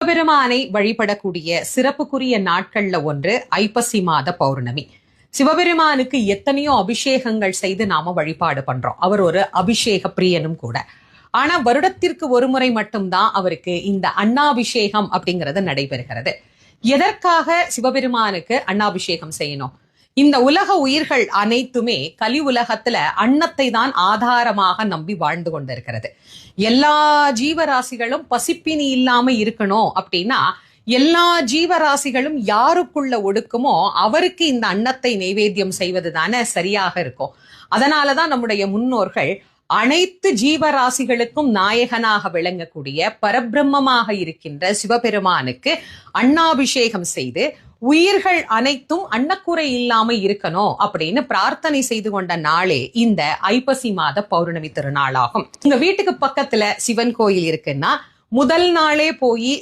சிவபெருமானை வழிபடக்கூடிய சிறப்புக்குரிய நாட்கள்ல ஒன்று ஐப்பசி மாத பௌர்ணமி. சிவபெருமானுக்கு எத்தனையோ அபிஷேகங்கள் செய்து நாம வழிபாடு பண்றோம். அவர் ஒரு அபிஷேக பிரியனும் கூட. ஆனா வருடத்திற்கு ஒரு முறை மட்டும்தான் அவருக்கு இந்த அன்னாபிஷேகம் அப்படிங்கிறது நடைபெறுகிறது. எதற்காக சிவபெருமானுக்கு அன்னாபிஷேகம் செய்யணும்? இந்த உலக உயிர்கள் அனைத்துமே கலி உலகத்துல அன்னத்தை தான் ஆதாரமாக நம்பி வாழ்ந்து கொண்டிருக்கிறது. எல்லா ஜீவராசிகளும் பசிப்பினி இல்லாம இருக்கணும் அப்படின்னா எல்லா ஜீவராசிகளும் யாருக்குள்ள ஒடுக்குமோ அவருக்கு இந்த அன்னத்தை நைவேத்தியம் செய்வது தானே சரியாக இருக்கும். அதனாலதான் நம்முடைய முன்னோர்கள் அனைத்து ஜீவராசிகளுக்கும் நாயகனாக விளங்கக்கூடிய பரபிரம்மமாக இருக்கின்ற சிவபெருமானுக்கு அன்னாபிஷேகம் செய்து உயிர்கள் அனைத்தும் அன்னக்குறை இல்லாம இருக்கணும் அப்படின்னு பிரார்த்தனை செய்து கொண்ட நாளே இந்த ஐப்பசி மாத பௌர்ணமி திருநாளாகும். உங்க வீட்டுக்கு பக்கத்துல சிவன் கோயில் இருக்குன்னா முதல் நாளே போய்